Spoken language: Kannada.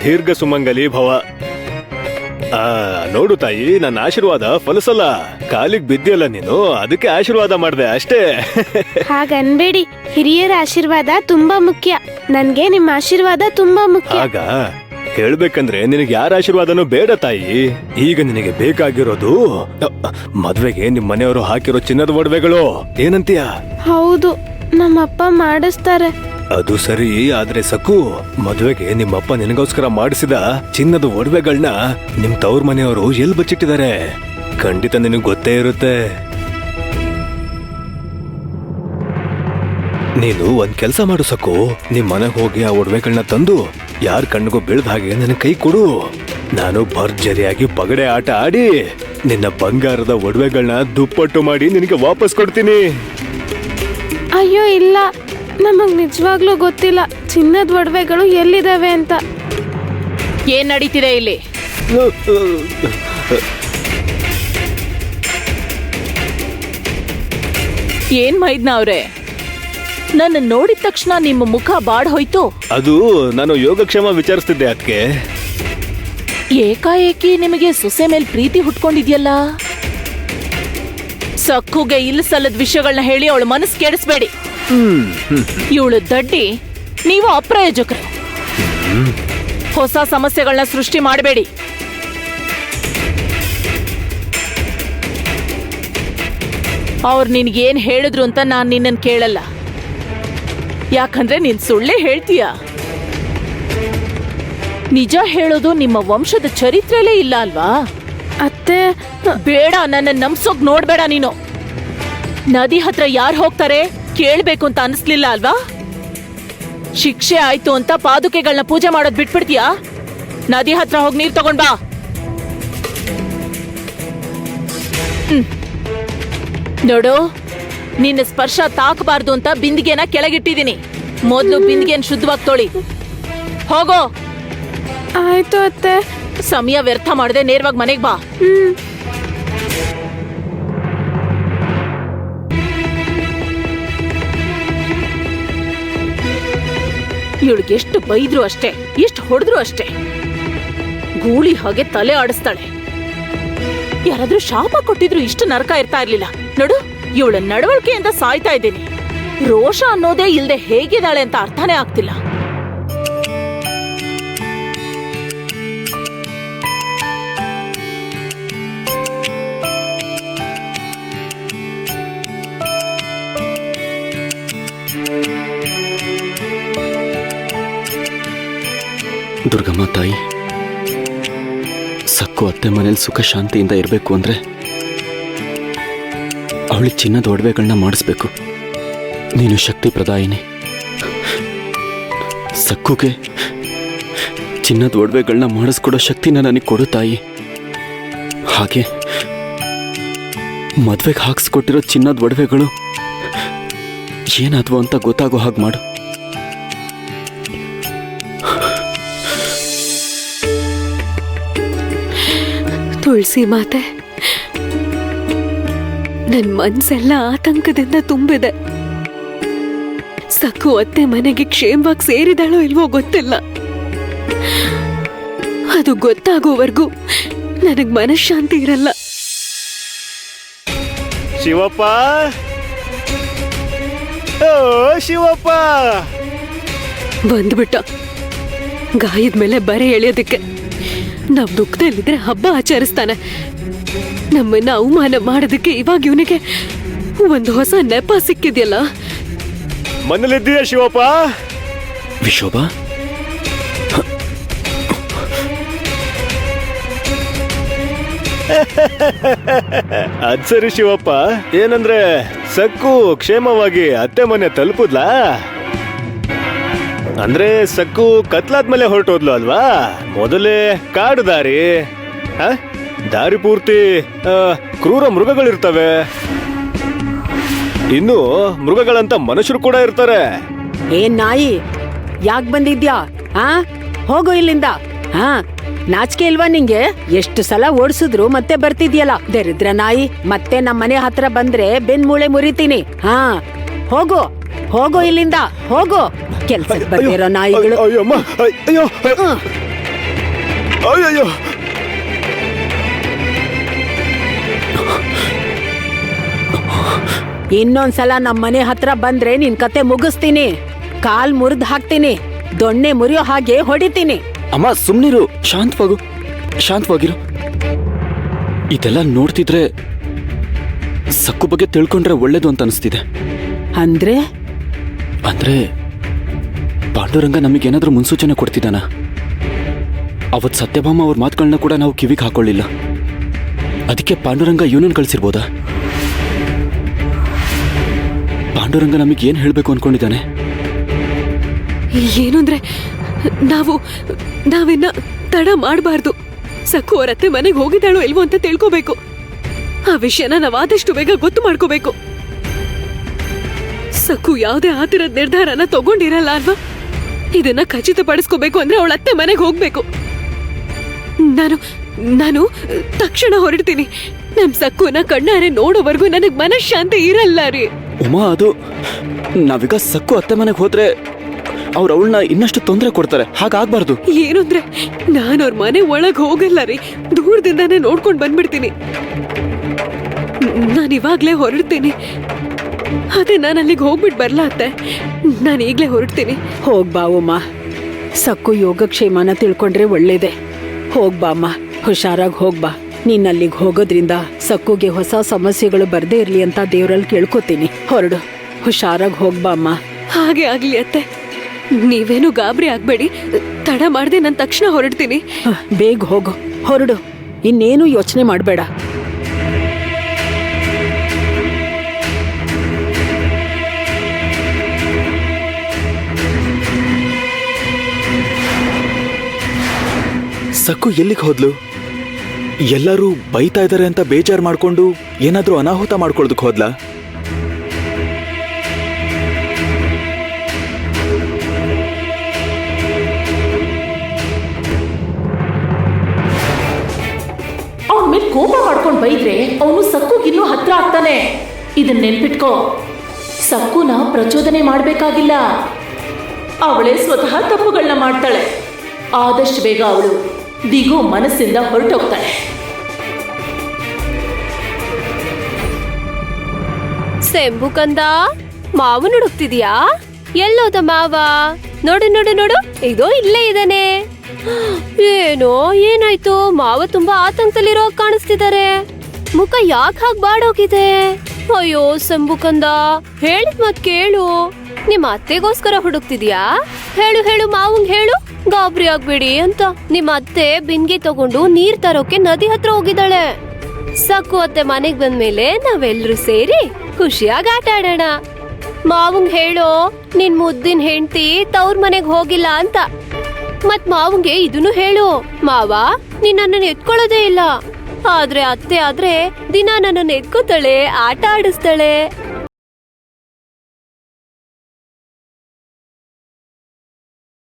ದೀರ್ಘ ಸುಮಂಗಲಿ ಭವ. ನೋಡು ತಾಯಿ, ನನ್ನ ಆಶೀರ್ವಾದ ಫಲಸಲ್ಲ. ಕಾಲಿಗೆ ಬಿದ್ದಿಯಲ್ಲ ನೀನು, ಅದಕ್ಕೆ ಆಶೀರ್ವಾದ ಮಾಡ್ದೆ ಅಷ್ಟೇ. ಹಾಗನ್ಬೇಡಿ, ಹಿರಿಯರ ಆಶೀರ್ವಾದ ತುಂಬಾ ಮುಖ್ಯ. ನನ್ಗೆ ನಿಮ್ಮ ಆಶೀರ್ವಾದ ತುಂಬಾ ಮುಖ್ಯ. ಆಗ ಹೇಳ್ಬೇಕಂದ್ರೆ ನಿನಗೆ ಯಾರ ಆಶೀರ್ವಾದನೂ ಬೇಡ ತಾಯಿ. ಈಗ ನಿನಗೆ ಬೇಕಾಗಿರೋದು ಮದ್ವೆಗೆ ನಿಮ್ ಮನೆಯವರು ಹಾಕಿರೋ ಚಿನ್ನದ ಒಡವೆಗಳು. ಏನಂತೀಯ? ಹೌದು, ನಮ್ಮಪ್ಪ ಮಾಡಿಸ್ತಾರೆ. ಅದು ಸರಿ, ಆದ್ರೆ ಸಕ್ಕು, ಮದ್ವೆಗೆ ನಿಮ್ಮಪ್ಪ ನಿನಗೋಸ್ಕರ ಮಾಡಿಸಿದ ಚಿನ್ನದ ಒಡವೆಗಳನ್ನ ನಿಮ್ ತವ್ರ ಮನೆಯವರು ಎಲ್ಲಿ ಬಚ್ಚಿಟ್ಟಿದ್ದಾರೆ? ಖಂಡಿತ ನಿನಗ್ ಗೊತ್ತೇ ಇರುತ್ತೆ. ನೀನು ಒಂದ್ ಕೆಲ್ಸ ಮಾಡು ಸಕ್ಕು, ನಿಮ್ ಮನೆಗೆ ಹೋಗಿ ಆ ಒಡವೆಗಳನ್ನ ತಂದು ಯಾರ ಕಣ್ಣಿಗೂ ಬೀಳ್ದ ಹಾಗೆ ನನ್ನ ಕೈ ಕೊಡು. ನಾನು ಭರ್ಜರಿಯಾಗಿ ಪಗಡೆ ಆಟ ಆಡಿ ನಿನ್ನ ಬಂಗಾರದ ಒಡವೆಗಳನ್ನ ದುಪ್ಪಟ್ಟು ಮಾಡಿ ನಿನಗೆ ವಾಪಸ್ ಕೊಡ್ತೀನಿ. ಅಯ್ಯೋ ಇಲ್ಲ, ನಮಗ್ ನಿಜವಾಗ್ಲೂ ಗೊತ್ತಿಲ್ಲ ಚಿನ್ನದ ಒಡವೆಗಳು ಎಲ್ಲಿದಾವೆ ಅಂತ. ಏನ್ ನಡೀತಿದೆ ಇಲ್ಲಿ? ಏನ್ ಮೈದ್ನ ಅವ್ರೆ, ನನ್ನ ನೋಡಿದ ತಕ್ಷಣ ನಿಮ್ಮ ಮುಖ ಬಾಡ್ ಹೋಯ್ತು. ಅದು ನಾನು ಯೋಗಕ್ಷೇಮ ವಿಚಾರಿಸ್ತಿದ್ದೆ ಅದಕ್ಕೆ. ಏಕಾಏಕಿ ನಿಮಗೆ ಸೊಸೆ ಮೇಲ್ ಪ್ರೀತಿ ಹುಟ್ಕೊಂಡಿದ್ಯಲ್ಲ. ಸಕ್ಕುಗೆ ಇಲ್ಲ ಸಲ್ಲದ ವಿಷಯಗಳನ್ನ ಹೇಳಿ ಅವಳ ಮನಸ್ಸು ಕೆಡಿಸ್ಬೇಡಿ. ಇವಳು ದಡ್ಡಿ, ನೀವು ಅಪ್ರಯೋಜಕರು. ಹೊಸ ಸಮಸ್ಯೆಗಳನ್ನ ಸೃಷ್ಟಿ ಮಾಡಬೇಡಿ. ಅವ್ರು ನಿನ್ಗೇನ್ ಹೇಳಿದ್ರು ಅಂತ ನಾನ್ ನಿನ್ನನ್ ಕೇಳಲ್ಲ. ಯಾಕಂದ್ರೆ ನೀನ್ ಸುಳ್ಳೇ ಹೇಳ್ತೀಯ. ನಿಜ ಹೇಳೋದು ನಿಮ್ಮ ವಂಶದ ಚರಿತ್ರೆಲೇ ಇಲ್ಲ ಅಲ್ವಾ? ಅತ್ತೆ, ಬೇಡ, ನನ್ನ ನಂಬ್ಸೋಕ್ ನೋಡ್ಬೇಡ ನೀನು. ನದಿ ಹತ್ರ ಯಾರು ಹೋಗ್ತಾರೆ ಕೇಳ್ಬೇಕು ಅಂತ ಅನ್ಸ್ಲಿಲ್ಲ ಅಲ್ವಾ? ಶಿಕ್ಷೆ ಆಯ್ತು ಅಂತ ಪಾದುಕೆಗಳನ್ನ ಪೂಜೆ ಮಾಡೋದ್ ಬಿಟ್ಬಿಡ್ತೀಯಾ? ನದಿ ಹತ್ರ ಹೋಗಿ ನೀರ್ ತಗೊಂಡ್ ಬಾ. ನೋಡು, ನಿನ್ನ ಸ್ಪರ್ಶ ತಾಕಬಾರ್ದು ಅಂತ ಬಿಂದಿಗೆನ ಕೆಳಗಿಟ್ಟಿದೀನಿ. ಮೊದ್ಲು ಬಿಂದಿಗೆನ್ ಶುದ್ಧವಾಗಿ ತೊಳಿ. ಹೋಗೋ. ಆಯ್ತು ಅತ್ತೆ. ಸಮಯ ವ್ಯರ್ಥ ಮಾಡದೆ ನೇರವಾಗಿ ಮನೆಗ್ ಬಾ. ಇವಳಿಗೆ ಎಷ್ಟು ಬೈದ್ರು ಅಷ್ಟೇ, ಎಷ್ಟು ಹೊಡೆದ್ರು ಅಷ್ಟೇ, ಗೂಳಿ ಹಾಗೆ ತಲೆ ಆಡಿಸ್ತಾಳೆ. ಯಾರಾದ್ರೂ ಶಾಪ ಕೊಟ್ಟಿದ್ರು ಇಷ್ಟು ನರಕ ಇರ್ತಾ ಇರ್ಲಿಲ್ಲ. ನೋಡು, ಇವಳ ನಡವಳಿಕೆಯಿಂದ ಸಾಯ್ತಾ ಇದ್ದೀನಿ. ರೋಷ ಅನ್ನೋದೇ ಇಲ್ದೆ ಹೇಗಿದ್ದಾಳೆ ಅಂತ ಅರ್ಥನೇ ಆಗ್ತಿಲ್ಲ. ದುರ್ಗಮ್ಮ ತಾಯಿ, ಸಕ್ಕು ಅತ್ತೆ ಮನೇಲಿ ಸುಖ ಶಾಂತಿಯಿಂದ ಇರಬೇಕು ಅಂದ್ರೆ ಅವಳಿಗೆ ಚಿನ್ನದ ಒಡವೆಗಳನ್ನ ಮಾಡಿಸ್ಬೇಕು. ನೀನು ಶಕ್ತಿ ಪ್ರದಾಯಿನಿ. ಸಕ್ಕುಗೆ ಚಿನ್ನದ ಒಡವೆಗಳನ್ನ ಮಾಡಿಸ್ಕೊಡೋ ಶಕ್ತಿನ ನನಗೆ ಕೊಡು ತಾಯಿ. ಹಾಗೆ ಮದ್ವೆಗೆ ಹಾಕ್ಸ್ಕೊಟ್ಟಿರೋ ಚಿನ್ನದ ಒಡವೆಗಳು ಏನಾದ್ವು ಅಂತ ಗೊತ್ತಾಗೋ ಹಾಗೆ ಮಾಡು. ತುಳಸಿ ಮಾತೆ, ನನ್ ಮನ್ಸೆಲ್ಲ ಆತಂಕದಿಂದ ತುಂಬಿದೆ. ಸಕ್ಕು ಅತ್ತೆ ಮನೆಗೆ ಕ್ಷೇಮವಾಗಿ ಸೇರಿದಾಳೋ ಇಲ್ವೋ ಗೊತ್ತಿಲ್ಲ. ಅದು ಗೊತ್ತಾಗೋವರೆಗೂ ನನಗ್ ಮನಃಶಾಂತಿ ಇರಲ್ಲ. ಶಿವಪ್ಪ, ಓ ಶಿವಪ್ಪ, ಬಂದ್ಬಿಟ್ಟ ಗಾಯದ ಮೇಲೆ ಬರೆ ಎಳೆಯೋದಕ್ಕೆ. ನಾವ್ ದುಃಖದಲ್ಲಿದ್ರೆ ಹಬ್ಬ ಆಚರಿಸ್ತಾನೆ. ನಮ್ಮನ್ನ ಅವಮಾನ ಮಾಡೋದಕ್ಕೆ ಇವಾಗ ಇವನಿಗೆ ಒಂದು ಹೊಸ ನೆಪ ಸಿಕ್ಕಿದ್ಯಲ್ಲ. ಮನೇಲಿದ್ದೀಯ ಶಿವಪ್ಪ? ವಿಶೋಭ, ಅದ್ ಸರಿ ಶಿವಪ್ಪ, ಏನಂದ್ರೆ ಸಕ್ಕು ಕ್ಷೇಮವಾಗಿ ಅತ್ತೆ ಮನೆ ತಲುಪುದ್ಲಾ? ಅಂದ್ರೆ ಸಕ್ಕು ಕತ್ಲಾದ್ಮೇಲೆ ಹೊರಟೋದ್ಲು ಅಲ್ವಾ? ಮೊದಲೇ ಕಾಡು ದಾರಿ, ದಾರಿ ಪೂರ್ತಿ ಕ್ರೂರ ಮೃಗಗಳಿರ್ತವೆ. ಇನ್ನು ಮೃಗಗಳಂತ ಮನುಷ್ಯರು ಕೂಡ ಇರ್ತಾರೆ. ಏನ್ ನಾಯಿ, ಯಾಕ್ ಬಂದಿದ್ಯಾ? ಹೋಗು ಇಲ್ಲಿಂದ. ನಾಚಿಕೆ ಇಲ್ವಾ ನಿಂಗೆ? ಎಷ್ಟು ಸಲ ಓಡಿಸಿದ್ರು ಮತ್ತೆ ಬರ್ತಿದ್ಯಲ್ಲ ದರಿದ್ರ ನಾಯಿ. ಮತ್ತೆ ನಮ್ಮನೆ ಹತ್ರ ಬಂದ್ರೆ ಬೆನ್ ಮೂಳೆ ಮುರಿತೀನಿ. ಹೋಗು ಹೋಗೋ ಇಲ್ಲಿಂದ ಹೋಗೋ. ಕೆಲ್ಸಕ್ಕೆ ಬಂದಿರೋ ನಾಯಿಗಳು. ಅಯ್ಯೋ ಅಮ್ಮ, ಅಯ್ಯೋ ಅಯ್ಯೋ. ಇನ್ನೊಂದ್ಸಲ ನಮ್ಮ ಮನೆ ಹತ್ರ ಬಂದ್ರೆ ನಿನ್ ಕತೆ ಮುಗಿಸ್ತೀನಿ. ಕಾಲ್ ಮುರಿದ್ ಹಾಕ್ತೀನಿ, ದೊಣ್ಣೆ ಮುರಿಯೋ ಹಾಗೆ ಹೊಡಿತೀನಿ. ಅಮ್ಮ ಸುಮ್ನಿರು, ಶಾಂತವಾಗಿರು. ಇದೆಲ್ಲ ನೋಡ್ತಿದ್ರೆ ಸಕ್ಕು ಬಗ್ಗೆ ತಿಳ್ಕೊಂಡ್ರೆ ಒಳ್ಳೇದು ಅಂತ ಅನಿಸ್ತಿದೆ. ಅಂದ್ರೆ ಅಂದ್ರೆ ಪಾಂಡುರಂಗ ನಮಗೇನಾದ್ರೂ ಮುನ್ಸೂಚನೆ ಕೊಡ್ತಿದ್ದಾನ? ಅವತ್ ಸತ್ಯಭಾಮ ಅವ್ರ ಮಾತುಗಳನ್ನ ಕೂಡ ನಾವು ಕಿವಿಗೆ ಹಾಕೊಳ್ಳಿಲ್ಲ. ಅದಕ್ಕೆ ಪಾಂಡುರಂಗ ಇವನನ್ನು ಕಳ್ಸಿರ್ಬೋದಾ? ಪಾಂಡುರಂಗ ನಮಗೆ ಏನ್ ಹೇಳ್ಬೇಕು ಅನ್ಕೊಂಡಿದ್ದಾನೆ? ಏನು ಅಂದ್ರೆ ನಾವಿನ್ನ ತಡ ಮಾಡಬಾರ್ದು. ಸಕ್ಕು ಅವರತ್ತೆ ಮನೆಗೆ ಹೋಗಿದ್ದಾಳೋ ಇಲ್ವೋ ಅಂತ ತಿಳ್ಕೋಬೇಕು. ಆ ವಿಷಯನ ನಾವು ಆದಷ್ಟು ಬೇಗ ಗೊತ್ತು ಮಾಡ್ಕೋಬೇಕು. ಸಕ್ಕು ಯಾವುದೇ ಆತರದ ನಿರ್ಧಾರನ ತಗೊಂಡಿರಲ್ಲ ಅಲ್ವಾ? ಇದನ್ನ ಖಚಿತಪಡಿಸ್ಕೋಬೇಕು ಅಂದ್ರೆ ಅವಳ ಅತ್ತೆ ಮನೆಗೆ ಹೋಗ್ಬೇಕು. ನಾನು ತಕ್ಷಣ ಹೊರಡ್ತೀನಿ. ನಮ್ ಸಕ್ಕುನ ಕಣ್ಣಾರೆ ನೋಡೋವರೆಗೂ ನನಗ್ ಮನಃಶಾಂತಿ ಇರಲ್ಲ ರೀ. ಉಮಾ, ಅದು ನಾವೀಗ ಸಕ್ಕು ಅತ್ತೆ ಮನೆಗೆ ಹೋದ್ರೆ ಅವ್ರು ಅವಳನ್ನ ಇನ್ನಷ್ಟು ತೊಂದರೆ ಕೊಡ್ತಾರೆ. ಹಾಗಾಗ್ಬಾರ್ದು. ಏನು ಅಂದ್ರೆ ನಾನು ಅವ್ರ ಮನೆ ಒಳಗ್ ಹೋಗಲ್ಲ ರೀ, ದೂರದಿಂದಾನೇ ನೋಡ್ಕೊಂಡ್ ಬಂದ್ಬಿಡ್ತೀನಿ. ನಾನು ಇವಾಗ್ಲೇ ಹೊರಡ್ತೀನಿ. ಅದೇ ನಾನು ಅಲ್ಲಿಗೆ ಹೋಗ್ಬಿಟ್ಟು ಬರ್ಲಾ ಅತ್ತೆ? ನಾನು ಈಗ್ಲೇ ಹೊರಡ್ತೀನಿ. ಹೋಗ್ಬಾ ಉಮ್ಮ, ಸಕ್ಕು ಯೋಗಕ್ಷೇಮನ ತಿಳ್ಕೊಂಡ್ರೆ ಒಳ್ಳೇದೆ. ಹೋಗ್ಬಾ ಅಮ್ಮ, ಹುಷಾರಾಗಿ ಹೋಗ್ಬಾ. ನೀನ್ ಅಲ್ಲಿಗೆ ಹೋಗೋದ್ರಿಂದ ಸಕ್ಕುಗೆ ಹೊಸ ಸಮಸ್ಯೆಗಳು ಬರ್ದೇ ಇರ್ಲಿ ಅಂತ ದೇವ್ರಲ್ಲಿ ಕೇಳ್ಕೊತೀನಿ. ಹೊರಡು, ಹುಷಾರಾಗಿ ಹೋಗ್ಬಾ ಅಮ್ಮ. ಹಾಗೆ ಆಗ್ಲಿ ಅತ್ತೆ, ನೀವೇನು ಗಾಬರಿ ಆಗ್ಬೇಡಿ. ತಡ ಮಾಡ್ದೆ ನಾನು ತಕ್ಷಣ ಹೊರಡ್ತೀನಿ. ಬೇಗ ಹೋಗು, ಹೊರಡು, ಇನ್ನೇನು ಯೋಚನೆ ಮಾಡಬೇಡ. ಸಕ್ಕು ಎಲ್ಲಿಗೆ ಹೋದ್ಲು? ಎಲ್ಲರೂ ಬೈತಾ ಇದ್ದಾರೆ ಅಂತ ಬೇಜಾರು ಮಾಡ್ಕೊಂಡು ಏನಾದ್ರೂ ಅನಾಹುತ ಮಾಡ್ಕೊಳ್ದಕ್ ಹೋದ್ಲಾ? ಅವನ ಮೇಲೆ ಕೋಪ ಮಾಡ್ಕೊಂಡು ಬೈದ್ರೆ ಅವನು ಸಕ್ಕುಗಿನ್ನೂ ಹತ್ರ ಆಗ್ತಾನೆ. ಇದನ್ನ ನೆನ್ಪಿಟ್ಕೋ. ಸಕ್ಕುನ ಪ್ರಚೋದನೆ ಮಾಡ್ಬೇಕಾಗಿಲ್ಲ, ಅವಳೇ ಸ್ವತಃ ತಪ್ಪುಗಳನ್ನ ಮಾಡ್ತಾಳೆ. ಆದಷ್ಟು ಬೇಗ ಅವಳು ದಿಗು ಮನಸ್ಸಿಂದ ಹೊರಟೋಗ್ತಾಳೆ. ಸೆಂಬು ಕಂದ, ಮಾವನ ಹುಡುಕ್ತಿದ್ಯಾ? ಎಲ್ಲೋದ ಮಾವ? ನೋಡು ನೋಡು ನೋಡು, ಇದೋ ಇಲ್ಲೇ ಇದ್ದಾನೆ. ಏನೋ ಏನಾಯ್ತು? ಮಾವ ತುಂಬಾ ಆತಂಕದಲ್ಲಿರೋ ಕಾಣಿಸ್ತಿದ್ದಾರೆ. ಮುಖ ಯಾಕೆ ಹಾಗೆ ಬಾಡೋಗಿದೆ? ಅಯ್ಯೋ ಸೆಂಬು ಕಂದ, ಹೇಳಿದ್ ಮತ್ ಕೇಳು. ನಿಮ್ಮ ಅತ್ತೆಗೋಸ್ಕರ ಹುಡುಕ್ತಿದ್ಯಾ? ಹೇಳು ಹೇಳು, ಮಾವಂಗ್ ಹೇಳು, ಗಾಬರಿ ಆಗ್ಬೇಡಿ ಅಂತ. ನಿಮ್ಮ ಅತ್ತೆ ಬಿನ್ಗೆ ತಗೊಂಡು ನೀರ್ ತರೋಕೆ ನದಿ ಹತ್ರ ಹೋಗಿದ್ದಾಳೆ. ಸಕ್ಕು ಅತ್ತೆ ಮನೆಗ್ ಬಂದ್ಮೇಲೆ ನಾವೆಲ್ಲರೂ ಸೇರಿ ಖುಷಿಯಾಗಿ ಆಟ ಆಡೋಣ. ಮಾವಂಗ್ ಹೇಳೋ, ನಿನ್ ಮುದ್ದಿನ ಹೆಂಡತಿ ತವ್ರ ಮನೆಗ್ ಹೋಗಿಲ್ಲ ಅಂತ. ಮತ್ ಮಾವಂಗೆ ಇದನ್ನು ಹೇಳು, ಮಾವ ನಿನ್ನನ್ನು ಎತ್ಕೊಳ್ಳೋದೇ ಇಲ್ಲ, ಆದ್ರೆ ಅತ್ತೆ ಆದ್ರೆ ದಿನ ನನ್ನನ್ನು ಎತ್ಕೋತಾಳೆ, ಆಟ ಆಡಿಸ್ತಾಳೆ.